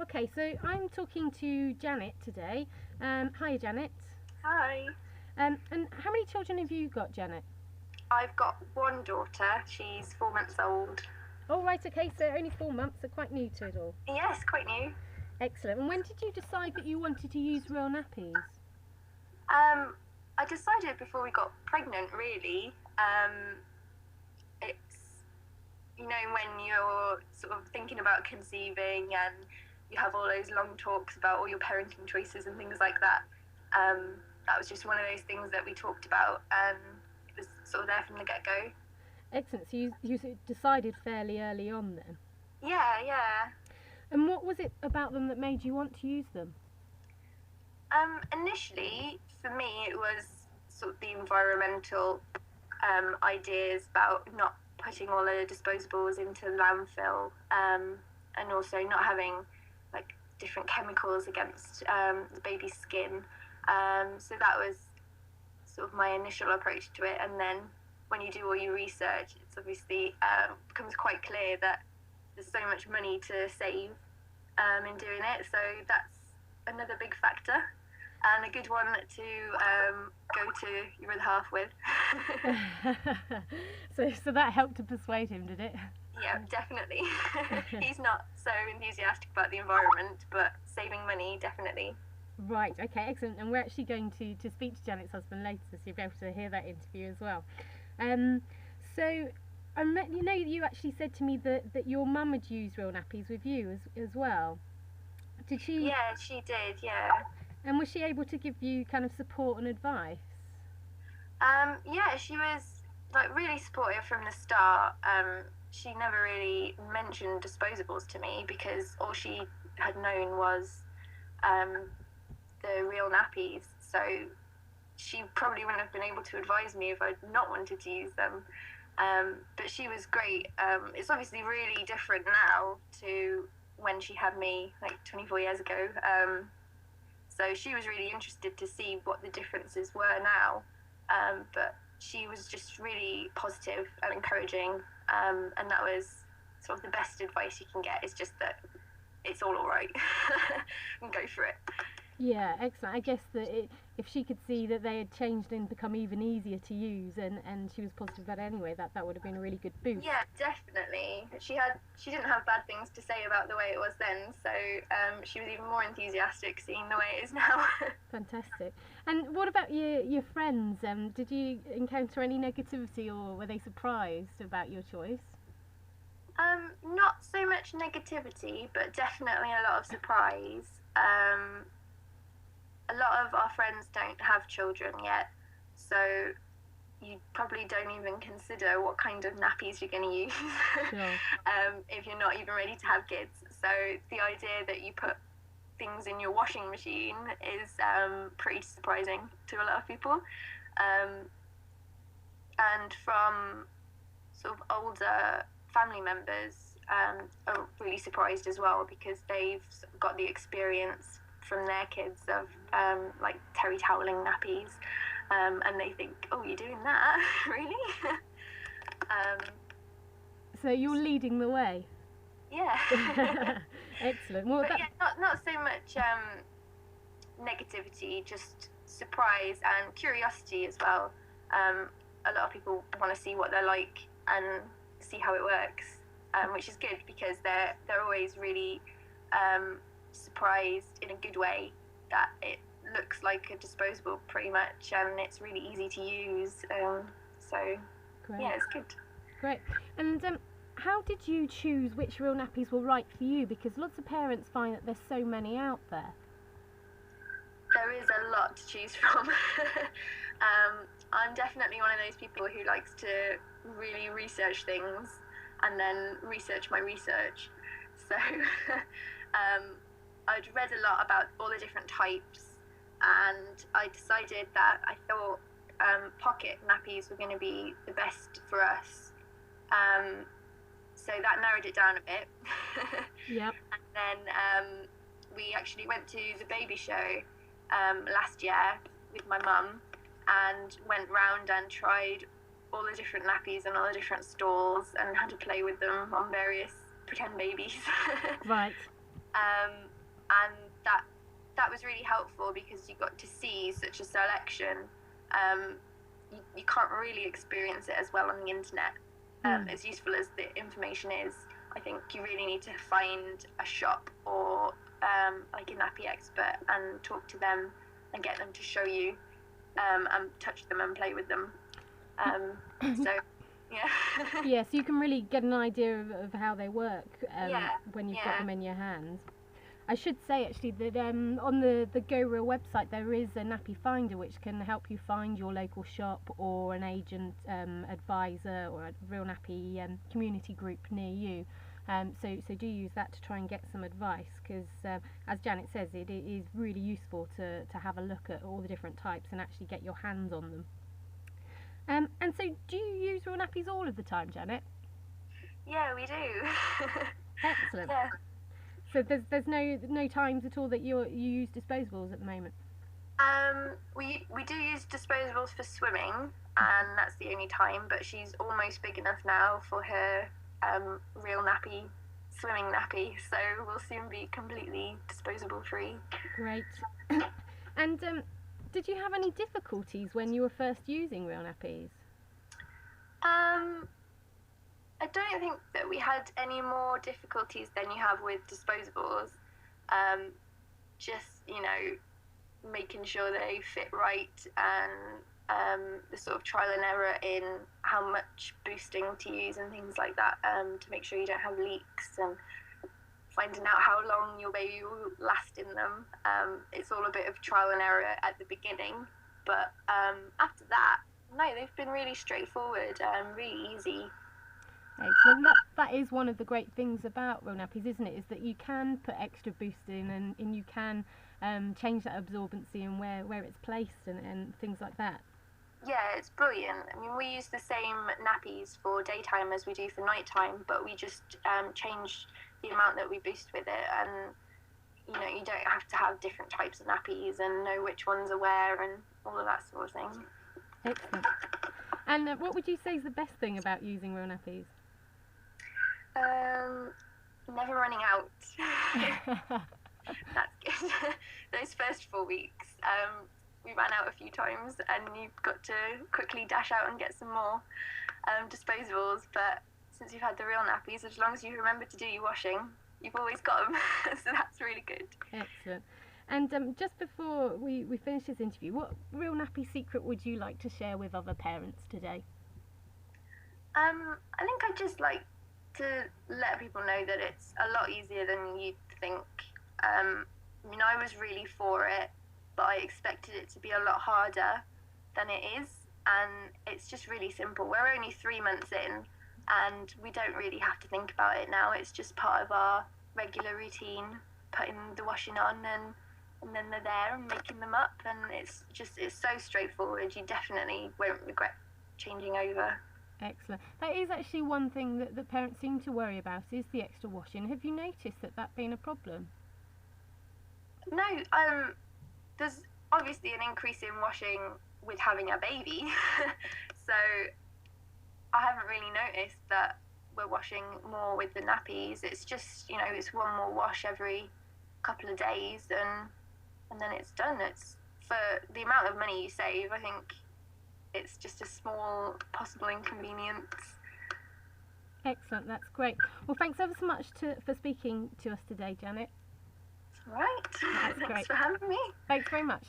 Okay, so I'm talking to Janet today. Hi, Janet. Hi. And how many children have you got, Janet? I've got one daughter. She's 4 months old. Oh, right, okay, so only 4 months, so quite new to it all. Yes, quite new. Excellent. And when did you decide that you wanted to use Real Nappies? I decided before we got pregnant, really. It's, when you're sort of thinking about conceiving and you have all those long talks about all your parenting choices and things like that. That was just one of those things that we talked about, and it was sort of there from the get-go. Excellent, so you decided fairly early on then? Yeah. And what was it about them that made you want to use them? Initially, for me, it was sort of the environmental ideas about not putting all the disposables into landfill, and also not having like different chemicals against the baby's skin. So that was sort of my initial approach to it. And then when you do all your research, it's obviously becomes quite clear that there's so much money to save in doing it. So that's another big factor, and a good one to go to your other half with. So that helped to persuade him, did it? Yeah, definitely. He's not so enthusiastic about the environment, but saving money, definitely. Right, okay, excellent. And we're actually going to speak to Janet's husband later, so you'll be able to hear that interview as well. So you actually said to me that your mum had used Real Nappies with you as well. Did she? Yeah, she did, yeah. And was she able to give you kind of support and advice? Yeah, she was like really supportive from the start. She never really mentioned disposables to me because all she had known was the Real Nappies. So she probably wouldn't have been able to advise me if I'd not wanted to use them. But she was great. It's obviously really different now to when she had me like 24 years ago. So she was really interested to see what the differences were now. But she was just really positive and encouraging. And that was sort of the best advice you can get, is just that it's all right and go for it. Yeah, excellent. I guess that if she could see that they had changed and become even easier to use, and she was positive about it anyway, that would have been a really good boost. Yeah, definitely. She didn't have bad things to say about the way it was then, so she was even more enthusiastic seeing the way it is now. Fantastic. And what about your friends? Did you encounter any negativity, or were they surprised about your choice? Not so much negativity, but definitely a lot of surprise. A lot of our friends don't have children yet, so you probably don't even consider what kind of nappies you're going to use. Sure. If you're not even ready to have kids. So the idea that you put things in your washing machine is pretty surprising to a lot of people. And from sort of older family members are really surprised as well, because they've got the experience from their kids of like terry toweling nappies, and they think, oh, you're doing that? Really? So you're leading the way. Yeah. Excellent. Well, but yeah, not so much negativity, just surprise and curiosity as well. A lot of people want to see what they're like and see how it works, which is good, because they're always really surprised in a good way that it looks like a disposable pretty much, and it's really easy to use. So great. Yeah, it's good. Great. And how did you choose which Real Nappies were right for you? Because lots of parents find that there's so many out there. There is a lot to choose from. I'm definitely one of those people who likes to really research things and then research my research. So I'd read a lot about all the different types, and I decided that I thought pocket nappies were going to be the best for us. So that narrowed it down a bit. Yep. And then we actually went to the baby show last year with my mum, and went round and tried all the different nappies and all the different stalls, and had to play with them on various pretend babies. Right. and that was really helpful because you got to see such a selection. You can't really experience it as well on the internet. As useful as the information is, I think you really need to find a shop or like a nappy expert and talk to them and get them to show you and touch them and play with them. So yeah. Yeah, so you can really get an idea of how they work when you've got them in your hands. I should say actually that on the Go Real website there is a nappy finder which can help you find your local shop or an agent, advisor, or a Real Nappy community group near you. So do use that to try and get some advice, because as Janet says, it is really useful to have a look at all the different types and actually get your hands on them. And so do you use Real Nappies all of the time, Janet? Yeah, we do. Excellent. Yeah. So there's no times at all that you use disposables at the moment? We do use disposables for swimming, and that's the only time, but she's almost big enough now for her Real Nappy swimming nappy, so we'll soon be completely disposable free. Great. And did you have any difficulties when you were first using Real Nappies? I don't think that we had any more difficulties than you have with disposables. Just, making sure they fit right, and the sort of trial and error in how much boosting to use and things like that, to make sure you don't have leaks, and finding out how long your baby will last in them. It's all a bit of trial and error at the beginning, but after that, no, they've been really straightforward, really easy. Excellent. That is one of the great things about Real Nappies, isn't it? Is that you can put extra boost in, and you can change that absorbency and where it's placed and things like that. Yeah, it's brilliant. I mean, we use the same nappies for daytime as we do for nighttime, but we just change the amount that we boost with it, and you don't have to have different types of nappies and know which ones are where and all of that sort of thing. Excellent. And what would you say is the best thing about using Real Nappies? Never running out. That's good. Those first 4 weeks, we ran out a few times, and you've got to quickly dash out and get some more disposables. But since you've had the Real Nappies, as long as you remember to do your washing, you've always got them. So that's really good. Excellent. And just before we finish this interview, what Real Nappy secret would you like to share with other parents today? I think I'd just like to let people know that it's a lot easier than you'd think. I was really for it, but I expected it to be a lot harder than it is, and it's just really simple. We're only 3 months in, and we don't really have to think about it now. It's just part of our regular routine, putting the washing on, and then they're there and making them up, and it's so straightforward. You definitely won't regret changing over. Excellent. That is actually one thing that parents seem to worry about, is the extra washing. Have you noticed that being a problem? No, there's obviously an increase in washing with having a baby, so I haven't really noticed that we're washing more with the nappies. It's just, it's one more wash every couple of days, and then it's done. It's for the amount of money you save, I think it's just a small possible inconvenience. Excellent, that's great. Well, thanks ever so much for speaking to us today, Janet. All right. That's Thanks great. for having me. Thanks very much.